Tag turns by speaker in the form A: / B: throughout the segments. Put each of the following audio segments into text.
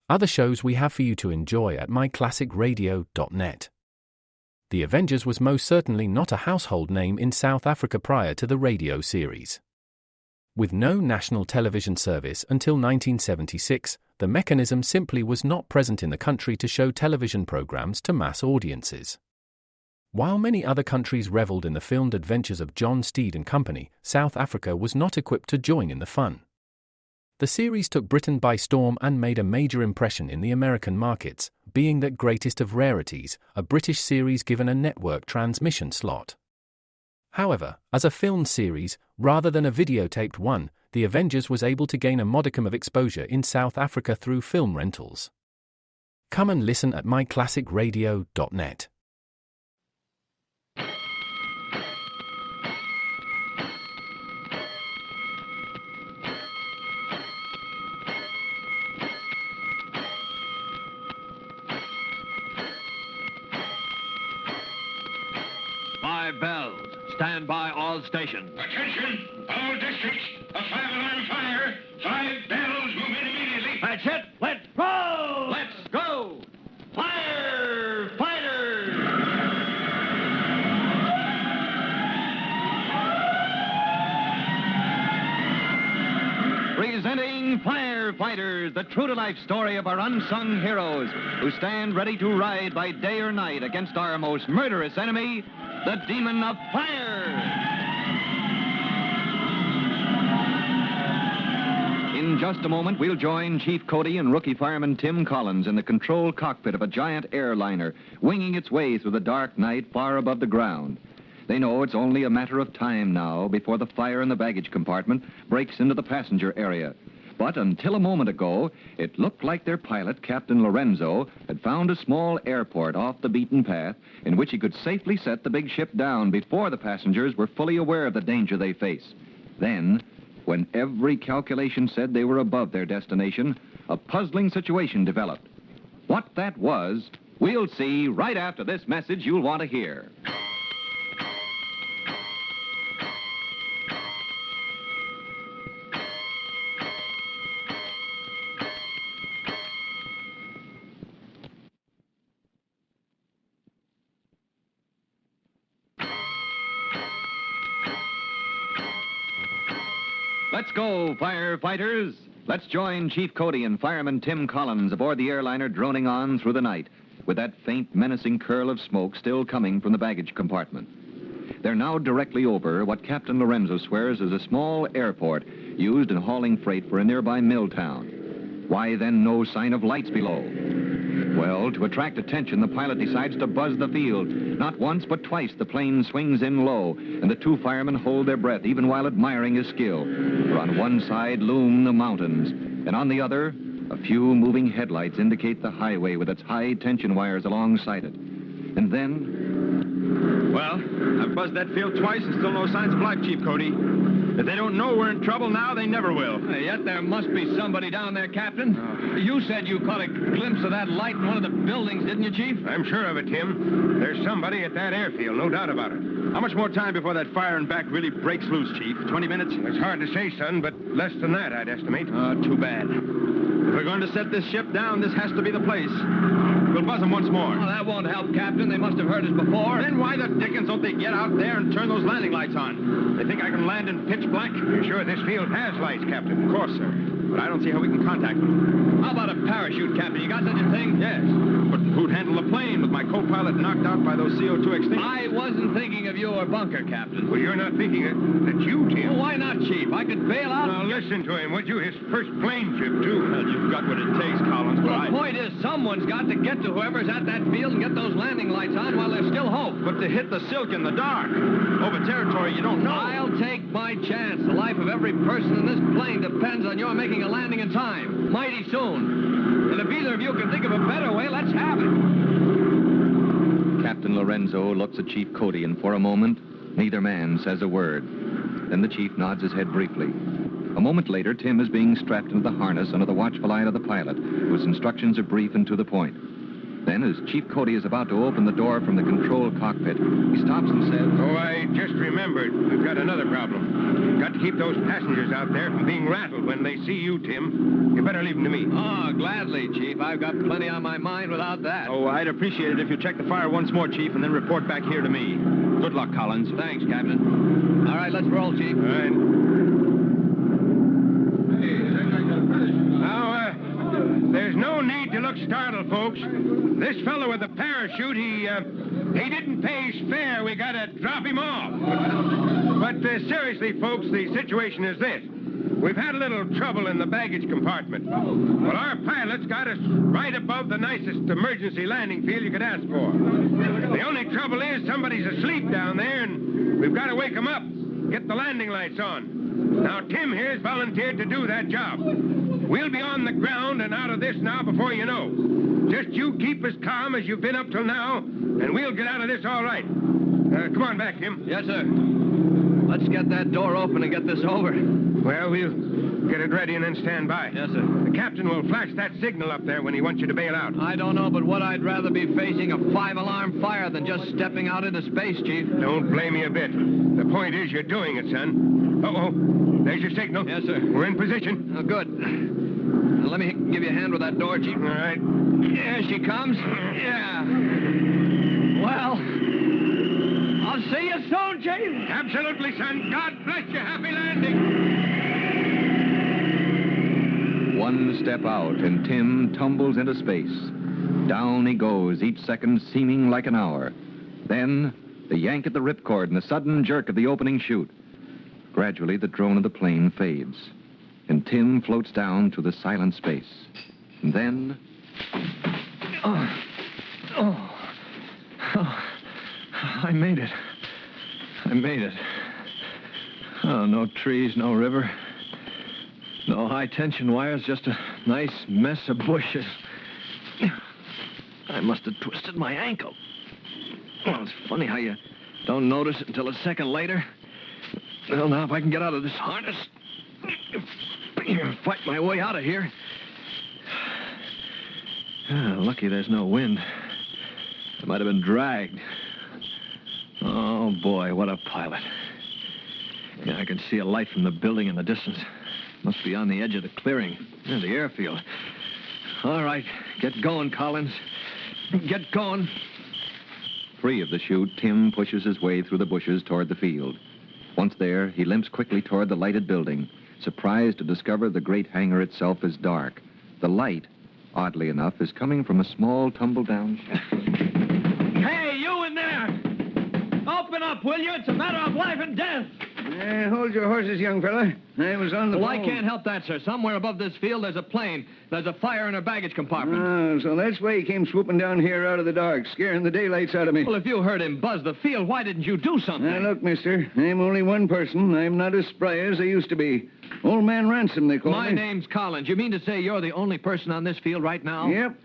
A: other shows we have for you to enjoy at myclassicradio.net. The Avengers was most certainly not a household name in South Africa prior to the radio series. With no national television service until 1976, the mechanism simply was not present in the country to show television programs to mass audiences. While many other countries reveled in the filmed adventures of John Steed and company, South Africa was not equipped to join in the fun. The series took Britain by storm and made a major impression in the American markets, being that greatest of rarities, a British series given a network transmission slot. However, as a filmed series, rather than a videotaped one, The Avengers was able to gain a modicum of exposure in South Africa through film rentals. Come and listen at myclassicradio.net.
B: Five bells. Stand by all stations.
C: Attention, all districts. A five-alarm fire. 5 bells. Move in immediately.
B: That's it. Let's roll. Let's go. Firefighters. Presenting Firefighters, the true-to-life story of our unsung heroes who stand ready to ride by day or night against our most murderous enemy, the demon of fire. In just a moment, we'll join Chief Cody and rookie fireman Tim Collins in the control cockpit of a giant airliner, winging its way through the dark night far above the ground. They know it's only a matter of time now before the fire in the baggage compartment breaks into the passenger area. But until a moment ago, it looked like their pilot, Captain Lorenzo, had found a small airport off the beaten path in which he could safely set the big ship down before the passengers were fully aware of the danger they face. Then, when every calculation said they were above their destination, a puzzling situation developed. What that was, we'll see right after this message you'll want to hear. Let's go, firefighters. Let's join Chief Cody and fireman Tim Collins aboard the airliner droning on through the night, with that faint, menacing curl of smoke still coming from the baggage compartment. They're now directly over what Captain Lorenzo swears is a small airport used in hauling freight for a nearby mill town. Why, then, no sign of lights below? Well, to attract attention, the pilot decides to buzz the field. Not once, but twice, the plane swings in low, and the two firemen hold their breath, even while admiring his skill. For on one side loom the mountains, and on the other, a few moving headlights indicate the highway with its high-tension wires alongside it. And then...
D: Well, I've buzzed that field twice and still no signs of life, Chief Cody. If they don't know we're in trouble now, they never will.
B: Yet there must be somebody down there, Captain. You said you caught a glimpse of that light in one of the buildings, didn't you, Chief?
D: I'm sure of it, Tim. There's somebody at that airfield, no doubt about it. How much more time before that fire and back really breaks loose, Chief? 20 minutes? It's hard to say, son, but less than that, I'd estimate.
B: Too bad.
D: If we're going to set this ship down, this has to be the place. We'll buzz them once more.
B: Oh, that won't help, Captain. They must have heard us before.
D: Then why the dickens don't they get out there and turn those landing lights on? They think I can land in pitch black? You're sure this field has lights, Captain? Of course, sir. But I don't see how we can contact them.
B: How about a parachute, Captain? You got such a thing?
D: Yes. But who'd handle the plane with my co-pilot knocked out by those CO2 extinctors?
B: I wasn't thinking of you or Bunker, Captain.
D: Well, you're not thinking that you, Tim.
B: Well, why not, Chief? I could bail out.
D: Now, listen to him, would you? His first plane trip, too.
B: Well, you've got what it takes, Collins, but the point is, someone's got to get to whoever's at that field and get those landing lights on while there's still hope.
D: But to hit the silk in the dark, over territory you don't know.
B: I'll take my chance. The life of every person in this plane depends on your making a landing in time, mighty soon. And if either of you can think of a better way, let's have it.
E: Captain Lorenzo looks at Chief Cody, and for a moment, neither man says a word. Then the chief nods his head briefly. A moment later, Tim is being strapped into the harness under the watchful eye of the pilot, whose instructions are brief and to the point.
B: Then, as Chief Cody is about to open the door from the control cockpit, he stops and says,
D: Oh, I just remembered. We've got another problem. Got to keep those passengers out there from being rattled when they see you, Tim. You better leave them to me.
E: Oh, gladly, Chief. I've got plenty on my mind without that.
F: Oh, I'd appreciate it if you check the fire once more, Chief, and then report back here to me. Good luck, Collins.
E: Thanks, Captain. All right, let's roll, Chief.
D: All right. Now, there's no need to look startled, folks. This fellow with the parachute, he didn't pay his fare. We got to drop him off. But seriously, folks, the situation is this. We've had a little trouble in the baggage compartment. Well, our pilot's got us right above the nicest emergency landing field you could ask for. The only trouble is somebody's asleep down there, and we've got to wake him up, get the landing lights on. Now, Tim here's volunteered to do that job. We'll be on the ground and out of this now before you know. Just you keep as calm as you've been up till now, and we'll get out of this all right. Come on back, Tim.
E: Yes, sir. Let's get that door open and get this over.
D: Well, we'll get it ready and then stand by.
E: Yes, sir.
D: The captain will flash that signal up there when he wants you to bail out.
E: I don't know, but what I'd rather be facing a 5-alarm fire than just stepping out into space, Chief.
D: Don't blame me a bit. The point is you're doing it, son. Uh-oh. There's your signal.
E: Yes, sir.
D: We're in position.
E: Oh, good. Now, let me give you a hand with that door, Chief.
D: All right.
E: There she comes. Yeah. Well, I'll see you soon, Chief.
D: Absolutely, son. God bless you. Happy landing.
B: One step out, and Tim tumbles into space. Down he goes, each second seeming like an hour. Then, the yank at the ripcord and the sudden jerk of the opening chute. Gradually, the drone of the plane fades, and Tim floats down to the silent space. And then...
E: I made it. I made it. Oh, no trees, no river. No high-tension wires, just a nice mess of bushes. I must have twisted my ankle. Well, it's funny how you don't notice it until a second later. Well, now, if I can get out of this harness, fight my way out of here. Lucky there's no wind. I might have been dragged. Oh, boy, what a pilot. Yeah, I can see a light from the building in the distance. Must be on the edge of the clearing, near the airfield. All right, get going, Collins. Get going.
B: Free of the chute, Tim pushes his way through the bushes toward the field. Once there, he limps quickly toward the lighted building, surprised to discover the great hangar itself is dark. The light, oddly enough, is coming from a small tumble-down shaft.
E: Hey, you in there! Open up, will you? It's a matter of life and death.
G: Hold your horses, young fella. I was on the
E: Well,
G: phone.
E: I can't help that, sir. Somewhere above this field, there's a plane. There's a fire in her baggage compartment.
G: Oh, so that's why he came swooping down here out of the dark, scaring the daylights out of me.
E: Well, if you heard him buzz the field, why didn't you do something?
G: Now, look, mister, I'm only one person. I'm not as spry as I used to be. Old Man Ransom, they call me.
E: My name's Collins. You mean to say you're the only person on this field right now?
G: Yep.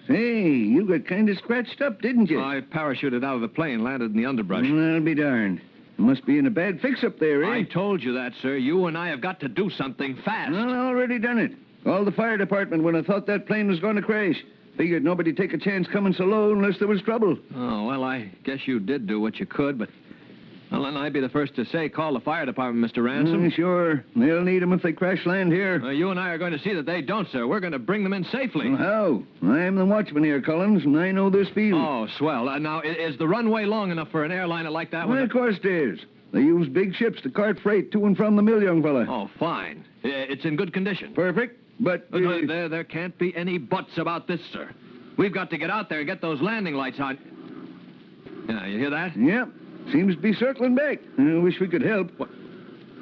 G: Say, you got kind of scratched up, didn't you?
E: I parachuted out of the plane, landed in the underbrush.
G: Well, I'll be darned. You must be in a bad fix up there, eh?
E: I told you that, sir. You and I have got to do something fast.
G: Well, I already done it. Called the fire department when I thought that plane was going to crash. Figured nobody'd take a chance coming so low unless there was trouble.
E: Oh, well, I guess you did do what you could, but... Well, then I'd be the first to say call the fire department, Mr. Ransom.
G: Sure. They'll need them if they crash land here.
E: You and I are going to see that they don't, sir. We're going to bring them in safely.
G: Well, how? I'm the watchman here, Collins, and I know this field.
E: Oh, swell. Now, is the runway long enough for an airliner like that one?
G: Well, of course it is. They use big ships to cart freight to and from the mill, young fella.
E: Oh, fine. It's in good condition.
G: Perfect, but...
E: There can't be any buts about this, sir. We've got to get out there and get those landing lights on. Yeah, you hear that?
G: Yep. Seems to be circling back. I wish we could help.
E: What?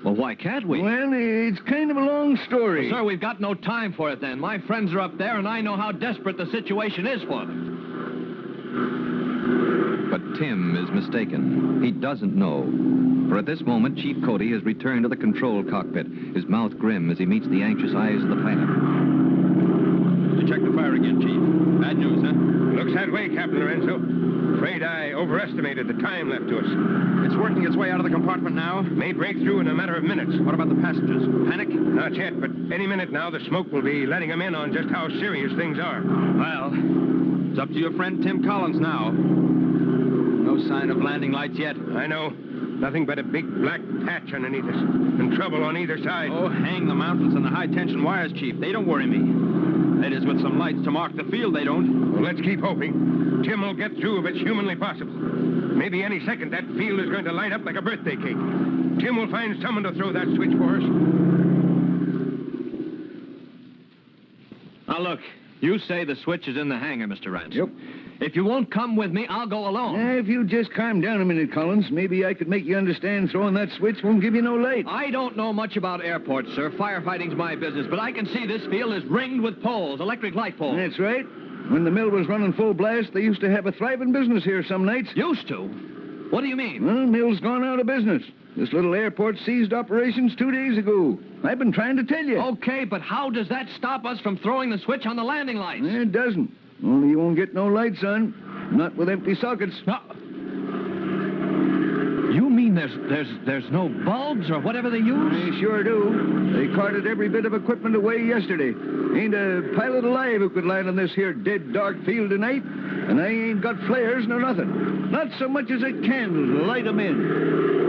E: Well, why can't we?
G: Well, it's kind of a long story.
E: Well, sir, we've got no time for it then. My friends are up there, and I know how desperate the situation is for them.
B: But Tim is mistaken. He doesn't know. For at this moment, Chief Cody has returned to the control cockpit, his mouth grim as he meets the anxious eyes of the pilot.
F: You check the fire again, Chief. Bad news, huh?
D: Looks that way, Captain Lorenzo. Afraid I overestimated the time left to us.
F: It's working its way out of the compartment now.
D: May break through in a matter of minutes.
F: What about the passengers? Panic?
D: Not yet, but any minute now, the smoke will be letting them in on just how serious things are.
F: Well, it's up to your friend Tim Collins now. No sign of landing lights yet.
D: I know. Nothing but a big black patch underneath us. And trouble on either side.
F: Oh, hang the mountains and the high-tension wires, Chief. They don't worry me. That is, with some lights to mark the field, they don't.
D: Well, let's keep hoping. Tim will get through if it's humanly possible. Maybe any second that field is going to light up like a birthday cake. Tim will find someone to throw that switch for us.
E: Now, look, you say the switch is in the hangar, Mr. Ransom.
G: Yep.
E: If you won't come with me, I'll go alone.
G: If you just calm down a minute, Collins, maybe I could make you understand throwing that switch won't give you no light.
E: I don't know much about airports, sir. Firefighting's my business, but I can see this field is ringed with poles, electric light poles.
G: That's right. When the mill was running full blast, they used to have a thriving business here some nights.
E: Used to? What do you mean?
G: Well, mill's gone out of business. This little airport ceased operations 2 days ago. I've been trying to tell you.
E: Okay, but how does that stop us from throwing the switch on the landing lights?
G: It doesn't. Only you won't get no light, son. Not with empty sockets.
E: You mean there's no bulbs or whatever they use?
G: They sure do. They carted every bit of equipment away yesterday. Ain't a pilot alive who could land on this here dead dark field tonight. And I ain't got flares nor nothing. Not so much as a candle to light 'em in.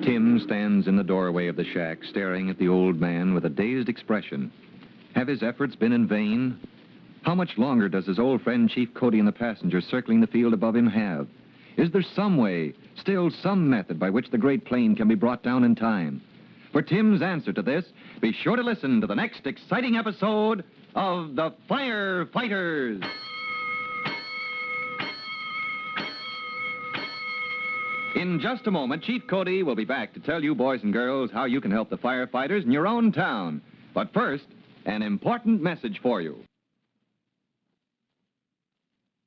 B: Tim stands in the doorway of the shack, staring at the old man with a dazed expression. Have his efforts been in vain? How much longer does his old friend Chief Cody and the passengers circling the field above him have? Is there some way, still some method by which the great plane can be brought down in time? For Tim's answer to this, be sure to listen to the next exciting episode of The Firefighters. In just a moment, Chief Cody will be back to tell you, boys and girls, how you can help the firefighters in your own town. But first, an important message for you.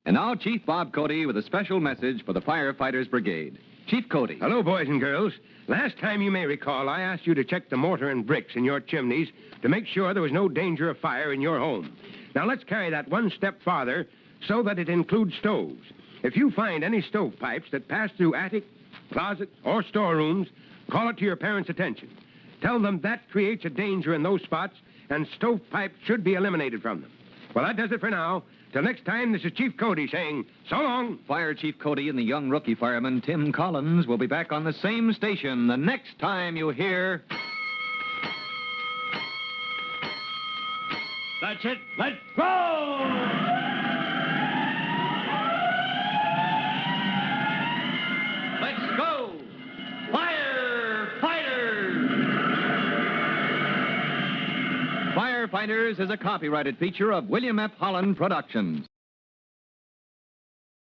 B: And now, Chief Bob Cody with a special message for the Firefighters Brigade. Chief Cody.
D: Hello, boys and girls. Last time you may recall, I asked you to check the mortar and bricks in your chimneys to make sure there was no danger of fire in your home. Now, let's carry that one step farther so that it includes stoves. If you find any stovepipes that pass through attic, closet, or storerooms, call it to your parents' attention. Tell them that creates a danger in those spots, and stovepipes should be eliminated from them. Well, that does it for now. Till next time, this is Chief Cody saying, so long.
B: Fire Chief Cody and the young rookie fireman, Tim Collins, will be back on the same station the next time you hear...
E: That's it. Let's go!
B: Let's go! Firefighters! Firefighters is a copyrighted feature of William F. Holland Productions.